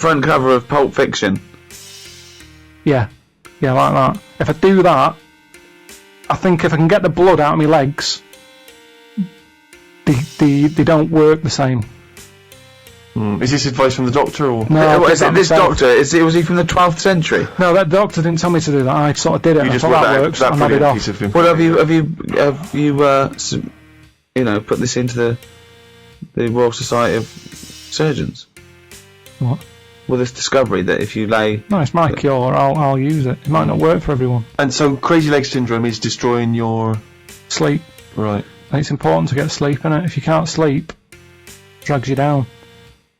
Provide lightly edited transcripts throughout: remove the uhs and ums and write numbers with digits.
front cover of Pulp Fiction. Yeah, like that. If I do that, I think if I can get the blood out of my legs, they don't work the same. Is this advice from the doctor or? No, Is it this doctor? Was he from the 12th century? No, that doctor didn't tell me to do that. I sort of did it. You I just thought brought that works. that I nodded brilliant off. piece of information. Well, have you put this into the Royal Society of Surgeons? What? Well, this discovery that if you lay... No, it's my cure. I'll use it. It might not work for everyone. And so crazy leg syndrome is destroying your Sleep. right. And it's important to get sleep in it. If you can't sleep, it drags you down.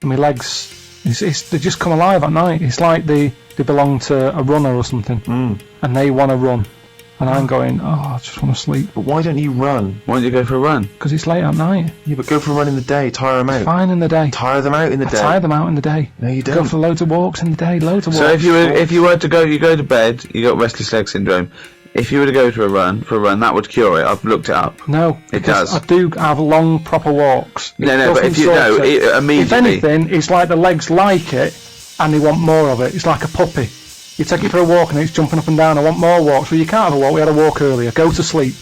And my legs, they just come alive at night. It's like they belong to a runner or something, and they want to run, and I'm going, I just want to sleep. But why don't you run? Why don't you go for a run? Because it's late at night. Yeah, but go for a run in the day. Tire them out. Fine in the day. Tire them out in the I day. tire them out in the day. No, you Go don't. for loads of walks in the day. Loads of walks. So if you were to go, you go to bed, you got restless leg syndrome. If you were to go for a run, that would cure it. I've looked it up. No, It because does. I do have long, proper walks. No, but if you immediately. If anything, it's like the legs like it, and they want more of it. It's like a puppy. You take it for a walk and it's jumping up and down. I want more walks. Well, you can't have a walk. We had a walk earlier. Go to sleep.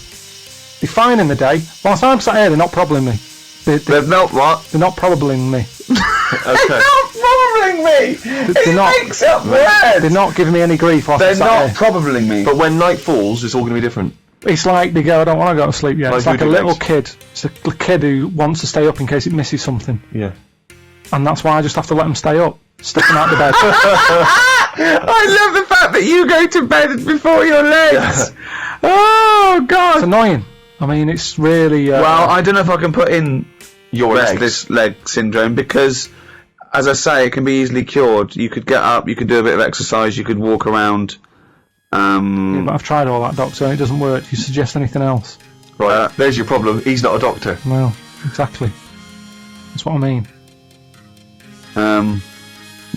They're fine in the day. Whilst I'm sat here, they're not probabling me. They're not what? They're not probabling me. Okay. Probabling me. They're not. Makes up words. They're not giving me any grief. Whilst They're I'm sat not here. probabling me. But when night falls, it's all going to be different. It's like they go, I don't want to go to sleep yet. Like It's like a Voodoo little legs. kid. It's a kid who wants to stay up in case it misses something. Yeah. And that's why I just have to let them stay up. Stick them out the bed. I love the fact that you go to bed before your legs. Oh It's God. annoying. I mean, it's really... Well, I don't know if I can put in Your legs. restless leg syndrome because, as I say, it can be easily cured. You could get up, you could do a bit of exercise, you could walk around. Yeah, but I've tried all that, doctor, and it doesn't work. Do you suggest anything else? Right. There's your problem. He's not a doctor. No, exactly. That's what I mean.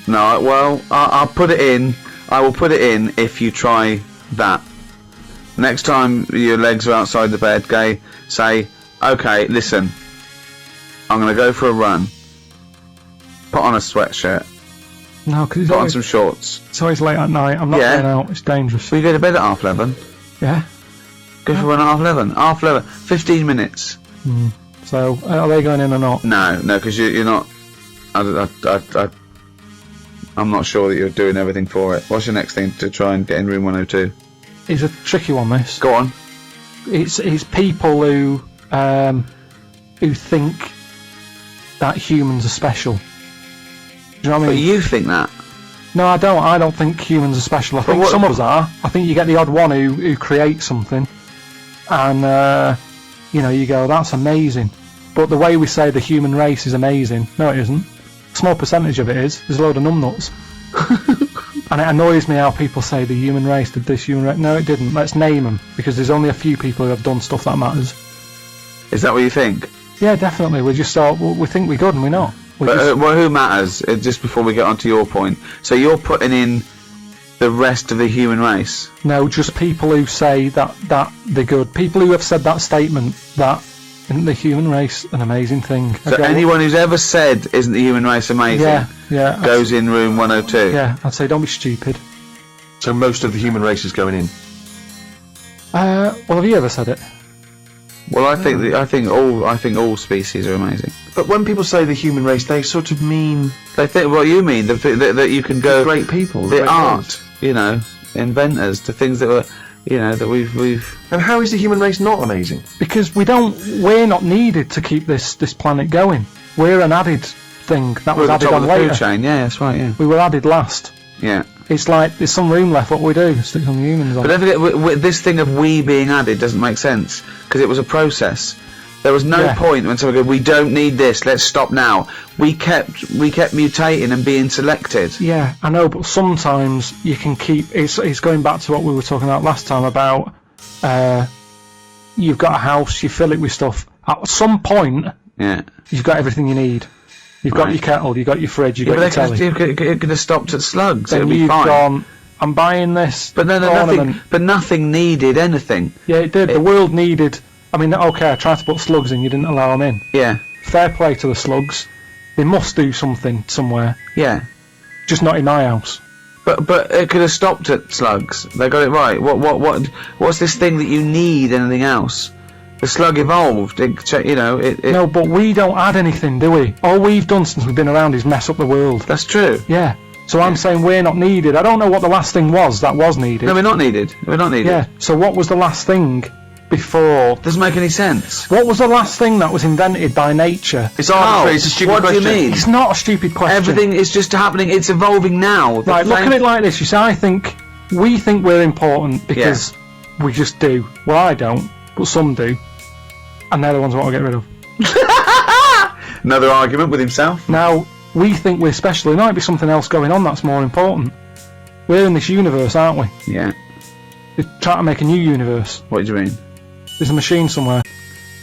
No, well, I'll put it in. I will put it in if you try that. Next time your legs are outside the bed, say, okay, listen, I'm going to go for a run. Put on a sweatshirt. No, because Put on some shorts. it's always late at night. I'm not Yeah. going out. It's dangerous. Will you go to bed at 11:30? Yeah. Go for a run at 11:30. 11:30. 15 minutes. So, are they going in or not? No, because you're not. I'm not sure that you're doing everything for it. What's your next thing to try and get in room 102? It's a tricky one, this. Go on. It's people who think that humans are special. Do you know what I But mean? you think that. No, I don't. I don't think humans are special. I think what- some of us are. I think you get the odd one who creates something, and you go, that's amazing. But the way we say the human race is amazing, no, it isn't. A small percentage of it is. There's a load of numbnuts. And it annoys me how people say the human race did this, human race. No, it didn't. Let's name them, because there's only a few people who have done stuff that matters. Is that what you think? Yeah, definitely. We just thought, well, we think we're good and we're not. But well, who matters? Just before we get on to your point, so you're putting in the rest of the human race. No, just people who say that they're good. People who have said that statement that isn't the human race an amazing thing. So anyone who's ever said isn't the human race amazing yeah, goes in room 102. Yeah, I'd say don't be stupid. So most of the human race is going in. Well, have you ever said it? Well, I think all species are amazing. But when people say the human race, they sort of mean They think what you mean that you can go great people, the great art, inventors, the things that were, that we've. And how is the human race not amazing? Because we're not needed to keep this planet going. We're an added thing that We're was at the added top on of the food later. chain. Yeah, that's right. Yeah. We were added last. Yeah. It's like there's some room left. What we do, stick some humans on. But don't forget, this thing of we being added doesn't make sense because it was a process. There was no point when someone goes, "We don't need this. Let's stop now." We kept mutating and being selected. Yeah, I know, but sometimes you can keep. It's going back to what we were talking about last time about. You've got a house, you fill it with stuff. At some point, you've got everything you need. You've got your kettle, you've got your fridge, you've got your telly. It could have stopped at slugs. Then It'd be you've fine. gone, I'm buying this. But no, ornament. nothing needed anything. Yeah, it did. The world needed. I mean, okay, I tried to put slugs in, you didn't allow them in. Yeah. Fair play to the slugs. They must do something somewhere. Yeah. just not in my house. But it could have stopped at slugs. They got it right. What's this thing that you need? Anything else? The slug evolved. No, but we don't add anything, do we? All we've done since we've been around is mess up the world. That's true. Yeah. So I'm saying we're not needed. I don't know what the last thing was that was needed. No, we're not needed. We're not needed. Yeah. So what was the last thing before? Doesn't make any sense. What was the last thing that was invented by nature? It's arbitrary. It's a stupid What question. do you mean? It's not a stupid question. Everything is just happening. It's evolving now. Right, look at it like this. You see, we think we're important because we just do. Well, I don't, but some do. And they're the ones I want to get rid of. Another argument with himself. Now, we think we're special. There might be something else going on that's more important. We're in this universe, aren't we? Yeah. They're trying to make a new universe. What do you mean? There's a machine somewhere.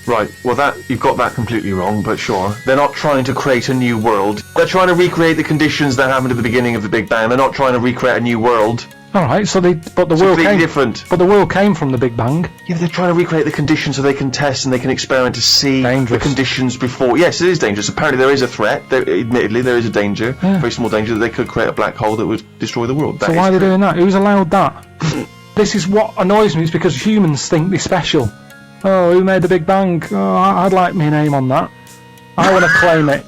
Right, well you've got that completely wrong, but sure. They're not trying to create a new world. They're trying to recreate the conditions that happened at the beginning of the Big Bang. They're not trying to recreate a new world. Alright, but the It's world completely came different. But the world came from the Big Bang. Yeah, but they're trying to recreate the conditions so they can test and they can experiment to see Dangerous. the conditions before. Yes, it is dangerous. Apparently there is a threat. Admittedly, there is a danger, Yeah. very small danger, that they could create a black hole that would destroy the world. So why are they doing that? Who's allowed that? This is what annoys me. It's because humans think they're special. Oh, who made the Big Bang? Oh, I'd like my name on that. I want to claim it.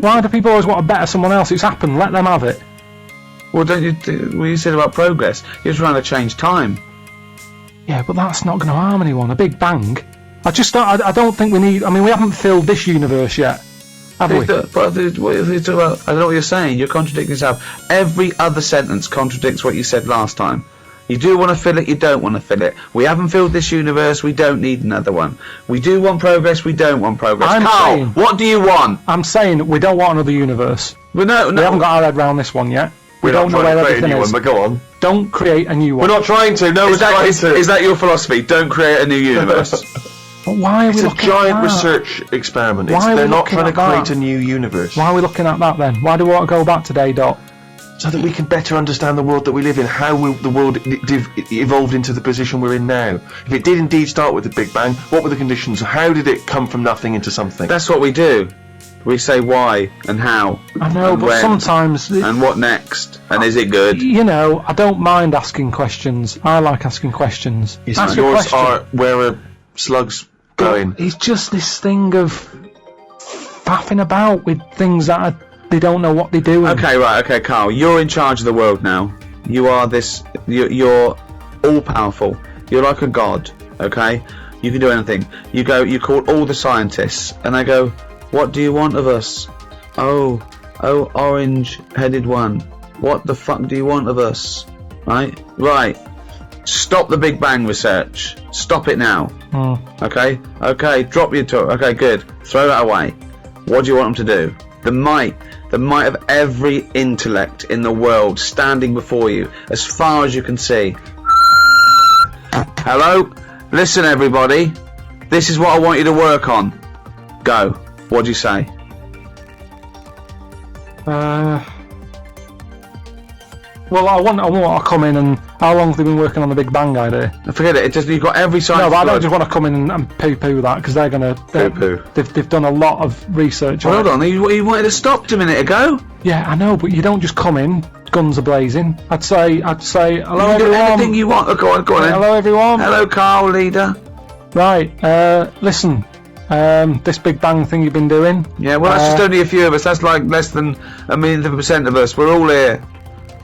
Why do people always want to better someone else? It's happened. Let them have it. Well, don't you? What you said about progress? You're trying to change time. Yeah, but that's not going to harm anyone. A Big Bang. I don't think we need. I mean, we haven't filled this universe yet, have we? But what you talk about, I don't know what you're saying. You're contradicting yourself. Every other sentence contradicts what you said last time. You do want to fill it, you don't want to fill it. We haven't filled this universe, we don't need another one. We do want progress, we don't want progress. I'm Carl, saying- what do you want? I'm saying we don't want another universe. Well, no. We haven't got our head round this one yet. We We're not don't know trying where to create a everything new is. one, but go on. Don't create a new one. We're not trying to. No one's trying to. Is that your philosophy? Don't create a new universe. But why are we It's a looking giant at that? research experiment. Why are They're we not looking trying to at create that? a new universe. Why are we looking at that then? Why do we want to go back to day dot? So that we can better understand the world that we live in, how the world evolved into the position we're in now. If it did indeed start with the Big Bang, what were the conditions? How did it come from nothing into something? That's what we do. We say why and how. I know, and but when, sometimes, and what next? And is it good? you know, I don't mind asking questions. I like asking questions. Ask a Yours question. are where are slugs going? It's just this thing of faffing about with things that they don't know what they're doing. Okay, right. Okay, Carl, you're in charge of the world now. You are this. You're all powerful. You're like a god. Okay, you can do anything. You go. You call all the scientists, and they go, "What do you want of us?" Oh, orange-headed one. What the fuck do you want of us? Right. Stop the Big Bang research. Stop it now. Okay. Drop your talk. Okay, good. Throw that away. What do you want them to do? The might of every intellect in the world standing before you, as far as you can see. Hello? Listen, everybody. This is what I want you to work on. Go. What do you say? Well, I want to come in and how long have they been working on the Big Bang idea? Forget it. You've got every science. No, but I don't just want to come in and poo-poo that because they're gonna Poo-poo. They've done a lot of research. Well, on hold it. on. You wanted to stop a minute ago. Yeah, I know, but you don't just come in guns a blazing. I'd say hello You can do everyone. anything you want. Oh, go on then. Hello everyone. Hello, Carl, leader. Right, listen. This Big Bang thing you've been doing. Yeah, well, that's just only a few of us. That's like less than a millionth of a percent of us. We're all here.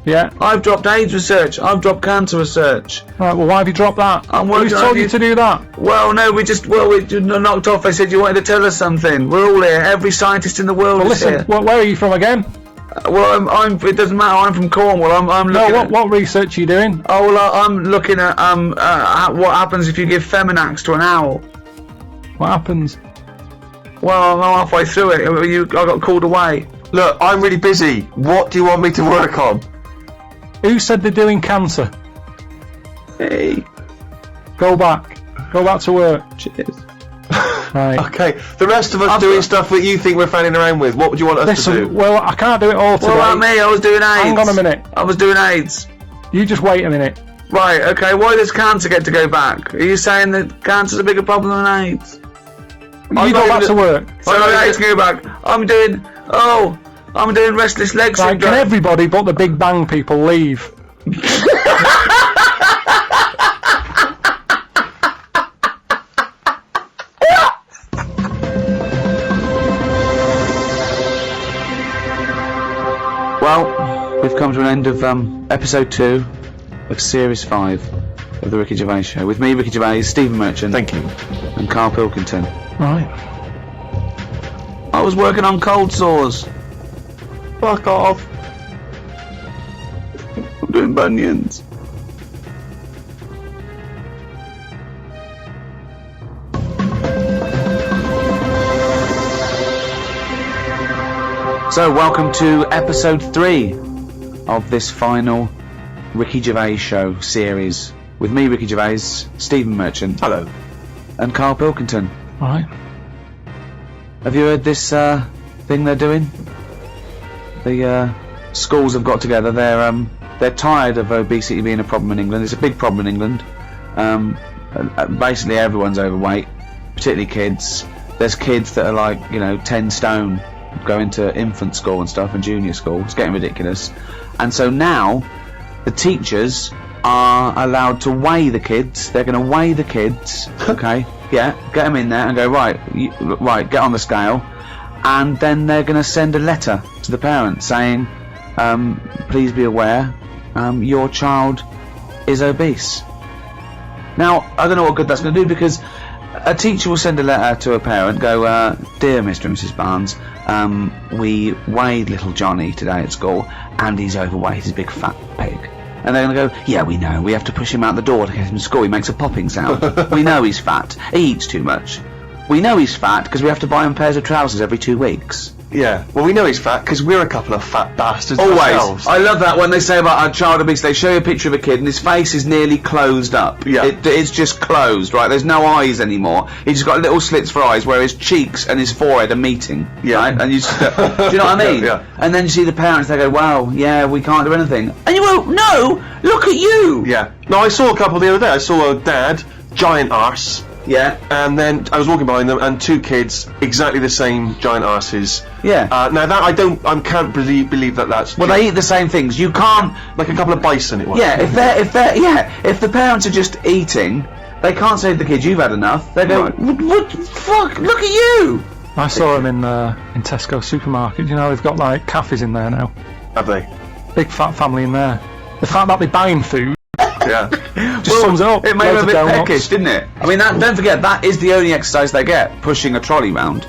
Yeah. I've dropped AIDS research. I've dropped cancer research. Right. Well, why have you dropped that? I'm Who's working on told you- you to do that? Well, no, we knocked off. They said you wanted to tell us something. We're all here. Every scientist in the world Well, is listen. here. Where are you from again? Well, I'm. It doesn't matter. I'm from Cornwall. I'm No. looking. What research are you doing? Oh, well, I'm looking at what happens if you give Feminax to an owl. What happens? Well, I'm halfway through it. I got called away. Look, I'm really busy. What do you want me to work on? Who said they're doing cancer? Hey, Go back. Go back to work. cheers. Right. Okay, the rest of us doing stuff that you think we're fanning around with. What would you want us to Listen. do? Well, I can't do it all today. What about me? I was doing AIDS. Hang on a minute. I was doing AIDS. You just wait a minute. Right, okay, why does cancer get to go back? Are you saying that cancer's a bigger problem than AIDS? You go back to work. So AIDS can go back. I'm doing, I'm doing restless leg Right, syndrome. can everybody but the Big Bang people leave? Well, we've come to an end of episode 2 of series 5 of the Ricky Gervais Show. With me, Ricky Gervais, Stephen Merchant, Thank you. and Carl Pilkington. Right. I was working on cold sores. Fuck off. I'm doing bunions. So, welcome to episode 3 of this final Ricky Gervais Show series. With me, Ricky Gervais, Stephen Merchant, Hello. and Carl Pilkington. Right. Have you heard this thing they're doing? The schools have got together. They're tired of obesity being a problem in England. It's a big problem in England. Basically, everyone's overweight, particularly kids. There's kids that are like 10 stone, going to infant school and stuff and junior school. It's getting ridiculous. And so now the teachers are allowed to weigh the kids. They're going to weigh the kids. Okay, yeah, get them in there and go right, get on the scale, and then they're going to send a letter to the parents saying, please be aware, your child is obese. Now, I don't know what good that's going to do, because a teacher will send a letter to a parent, go, dear Mr. and Mrs. Barnes, we weighed little Johnny today at school, and he's overweight, he's a big fat pig. And they're going to go, yeah, we know, we have to push him out the door to get him to school, he makes a popping sound. We know he's fat, he eats too much. We know he's fat because we have to buy him pairs of trousers every 2 weeks. Yeah. Well, we know he's fat because we're a couple of fat bastards Always. ourselves. I love that when they say about a child obese, they show you a picture of a kid and his face is nearly closed up. Yeah. It's just closed, right? There's no eyes anymore. He's just got little slits for eyes where his cheeks and his forehead are meeting. Yeah. Right? And you just, do you know what I mean? Yeah. And then you see the parents, they go, wow, yeah, we can't do anything. And you go, no, look at you. Yeah. No, I saw a couple the other day. I saw a dad, giant arse, Yeah. and then I was walking behind them, and 2 kids, exactly the same giant arses. Yeah. Now that I can't believe that that's Well, they eat the same things. You can't. like a couple of bison. It was. Yeah, if the parents are just eating, they can't say to the kids, "You've had enough." They go, Right. what fuck? Look at you." I saw them in Tesco supermarket. You know, they've got like cafes in there now. Have they? Big fat family in there. The fact that they're buying food Yeah. just sums it up. It made them a Loads of bit donuts. peckish, didn't it? I mean, don't forget that is the only exercise they get, pushing a trolley round.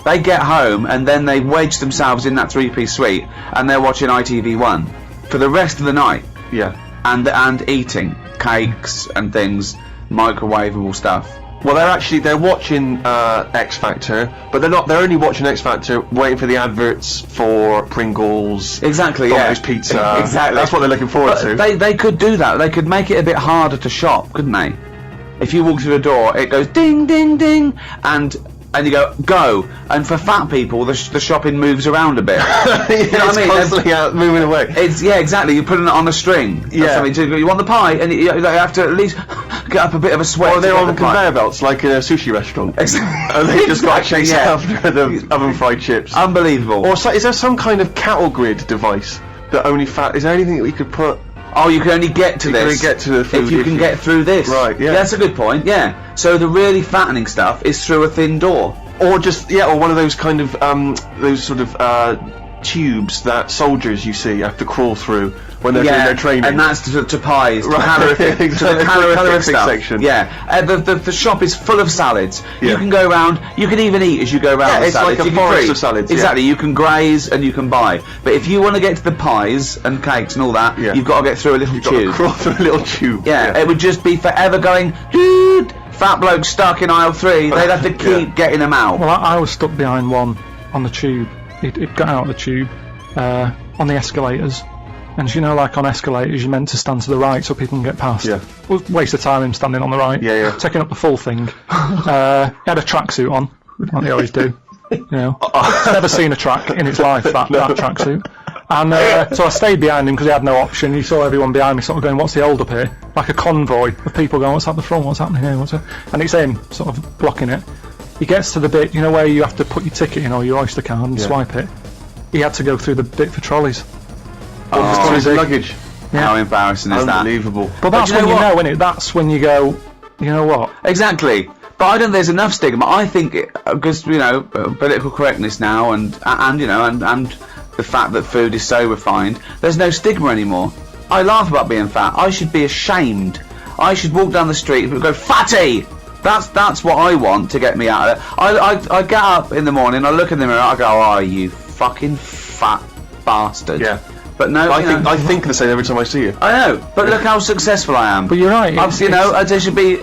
They get home and then they wedge themselves in that 3-piece suite and they're watching ITV1 for the rest of the night Yeah. and eating cakes and things, microwavable stuff. Well, they're watching X Factor, but they're only watching X Factor waiting for the adverts for Pringles, Exactly, Domino's yeah. Pizza. Exactly. That's what they're looking forward to. But they could do that. They could make it a bit harder to shop, couldn't they? If you walk through the door, it goes ding, ding, ding, and you go. And for fat people, the shopping moves around a bit. You know what I mean? Constantly out, moving away. Yeah, exactly. You're putting it on a string. Yeah. You want the pie, and you have to at least get up a bit of a sweat. Or they're to on get the pie. conveyor belts, like in a sushi restaurant. Exactly. And they just got to chase Yeah. after the oven fried chips. Unbelievable. Or is there some kind of cattle grid device that only fat? Is there anything that we could put? Oh, you can only get to You this. can only get to the food if you can get through this. Right, yeah. That's a good point. Yeah. So the really fattening stuff is through a thin door. Or just or one of those kind of those sort of tubes that soldiers you see have to crawl through when they're doing their training. And that's to pies, to Right. calorific, to Exactly. the calorific Calorific stuff. section. Yeah, the shop is full of salads. You Yeah. can go around. You can even eat as you go around. Yeah, the it's salads. like a You can forest free. of salads, yeah. Exactly. You can graze and you can buy. But if you want to get to the pies and cakes and all that, Yeah. you've got to get through a little You've got to tube. crawl through a little tube. Yeah, it would just be forever going, dude, fat bloke stuck in aisle 3. They'd have to keep getting them out. Well, I was stuck behind one on the tube. It got out of the tube on the escalators. And you know, like on escalators, you're meant to stand to the right so people can get past. Yeah. Well, waste of time him standing on the right. Yeah. Taking up the full thing. He had a tracksuit on, like they always do. You know, never seen a track in its life, that tracksuit. And so I stayed behind him because he had no option. You saw everyone behind me sort of going, what's the hold up here? Like a convoy of people going, what's at the front, what's happening here? And it's him sort of blocking it. He gets to the bit, you know, where you have to put your ticket in or your Oyster card and swipe it. he had to go through the bit for trolleys. For his luggage. How embarrassing is that? Unbelievable. But that's you know when you what? know, innit? That's when you go, you know what? Exactly. But I don't think there's enough stigma. I think because political correctness now, and the fact that food is so refined, there's no stigma anymore. I laugh about being fat. I should be ashamed. I should walk down the street and go, fatty. That's what I want to get me out of it. I get up in the morning, I look in the mirror, I go, oh, you fucking fat bastard. Yeah. But no, I think the same every time I see you. I know, but look how successful I am. But you're right. There should be,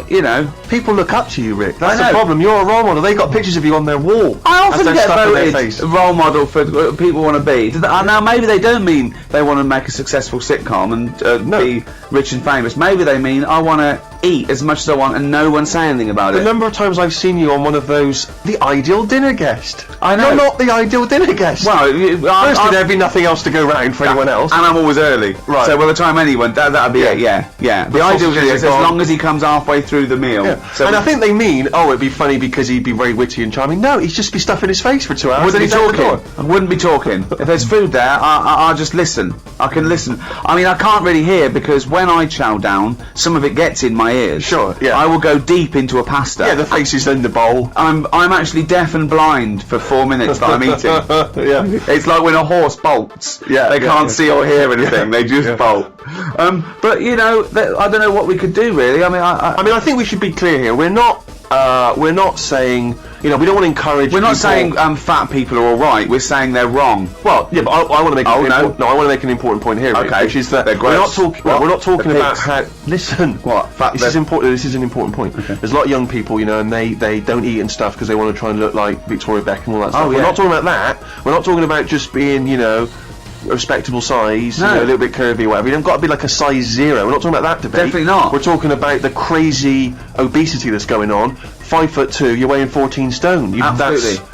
People look up to you, Rick. That's I the know. problem. You're a role model. They got pictures of you on their wall. I often as they're get stuck in their voted face. role model for what people want to be. Now, maybe they don't mean they want to make a successful sitcom and be rich and famous. Maybe they mean I want to eat as much as I want and no one say anything about The it. number of times I've seen you on one of those, the ideal dinner guest. I know. You're not the ideal dinner guest. Well, Firstly, there'd be nothing else to go round for anyone else. And I'm always early. Right. So by the time anyone, that'd be it, yeah. The ideal sausages is are as gone. long as he comes halfway through the meal. Yeah. So And I think they mean, it'd be funny because he'd be very witty and charming. No, he'd just be stuffing his face for 2 hours. wouldn't be and he's out the talking. door. I wouldn't be talking. If there's food there, I'll just listen. I can listen. I mean, I can't really hear because when I chow down, some of it gets in my ears. Sure, yeah. I will go deep into a pasta. Yeah, the face is in the bowl. I'm actually deaf and blind for 4 minutes that I'm eating. Yeah. It's like when a horse bolts. Yeah, They yeah, can't yeah. see or hear anything. They just bolt. But I don't know what we could do really. I mean, I think we should be clear here. We're not saying, we don't want to encourage. we're not people- saying fat people are all right. We're saying they're wrong. Well, yeah, but I want to make. Oh, no. I want to make an important point here, Rick, Okay. which is that They're we're not gross. talking. What? We're not talking The about pigs. how. Listen, What? Fat? this is important. This is an important point. There's a lot of young people, and they don't eat and stuff because they want to try and look like Victoria Beckham and all that stuff. Oh, We're yeah. not talking about that. We're not talking about just being, a respectable size, No. a little bit curvy or whatever. You don't got to be like a size 0. We're not talking about that debate. Definitely not. We're talking about the crazy obesity that's going on. 5'2", you're weighing 14 stone. Absolutely.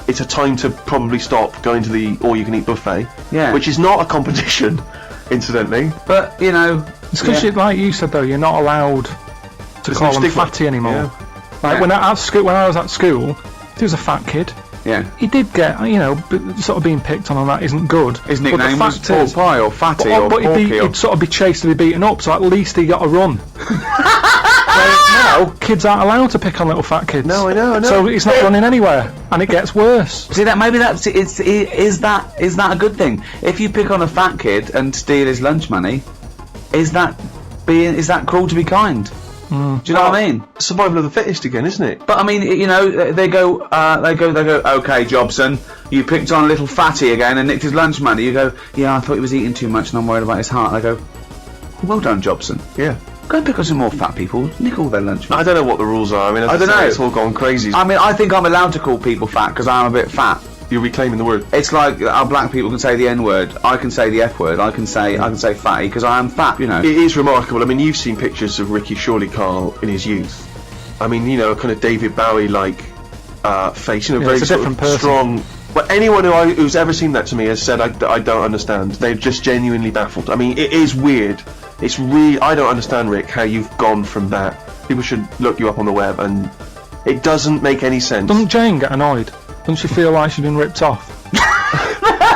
It's a time to probably stop going to the all-you-can-eat buffet. Yeah. Which is not a competition, incidentally. But It's because, like you said though, you're not allowed to There's call no them stigma. fatty anymore. Yeah. Like Yeah. when I was at school, if there was a fat kid, yeah. he did get, sort of being picked on and that isn't good. His But the nickname was fact Pork is- Pie or Fatty or but Porky. he'd sort of be chased to be beaten up, so at least he got a run. Whereas now, kids aren't allowed to pick on little fat kids. No, I know. So he's not running anywhere, and it gets worse. See that maybe is that a good thing? If you pick on a fat kid and steal his lunch money, is that cruel to be kind? Do you know what I mean? Survival of the fittest again, isn't it? But I mean, they go, okay, Jobson, you picked on little fatty again and nicked his lunch money. You go, yeah, I thought he was eating too much and I'm worried about his heart. And I go, well done, Jobson. Yeah. Go and pick on some more fat people, nick all their lunch money. I don't know what the rules are. I mean, as I don't say, know. It's all gone crazy. I mean, I think I'm allowed to call people fat because I'm a bit fat. You're reclaiming the word. It's like our black people can say the N word. I can say the F word. I can say fatty because I am fat. It is remarkable. I mean, you've seen pictures of Ricky Shirley Carl in his youth. I mean, kind of David Bowie-like face. Very it's a sort different of person. strong. But anyone who's ever seen that to me has said, I don't understand. They're just genuinely baffled. I mean, it is weird. It's really. I don't understand, Rick, how you've gone from that. People should look you up on the web, and it doesn't make any sense. Doesn't Jane get annoyed? Doesn't she feel like she's been ripped off?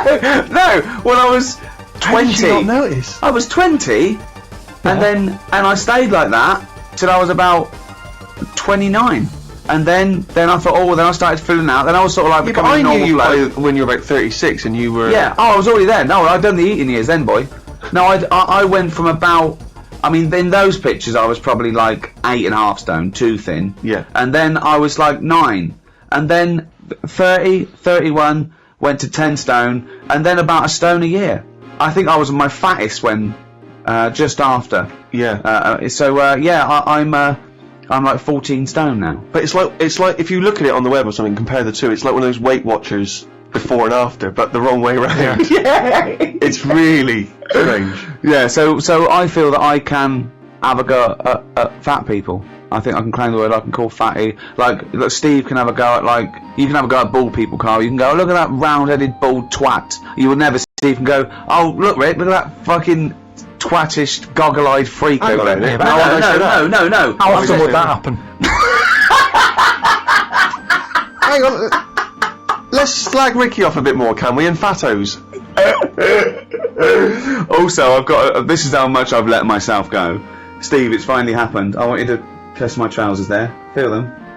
No, when I was 20, How did you not notice? I was 20, and I stayed like that till I was about 29, and then I thought, then I started filling out. Then I was sort of like Yeah, but becoming I a knew normal you bloke. when you were about 36, and you were. Yeah. Oh, I was already there. No, I'd done the eating years then, boy. No, I went from about. I mean, in those pictures, I was probably like 8.5 stone, too thin. Yeah. And then I was like 9, and then 30, 31, went to 10 stone, and then about a stone a year. I think I was my fattest when just after. Yeah. I'm like 14 stone now. But it's like if you look at it on the web or something, compare the two. It's like one of those Weight Watchers before and after, but the wrong way around. Yeah. It's really strange. Yeah. So I feel that I can have a go at fat people. I think I can claim the word. I can call fatty. Like Steve can have a go at you can have a go at bald people, Carl. You can go, look at that round-headed bald twat. You would never Steve can go, oh look Rick, look at that fucking twatish goggle-eyed freak Hang over on a there. minute, how would I say that? No. How often would that happen? Hang on. Let's slag Ricky off a bit more, can we? And Fatos. Also, I've got. This is how much I've let myself go. Steve, it's finally happened. I want you to kiss my trousers there. Feel them.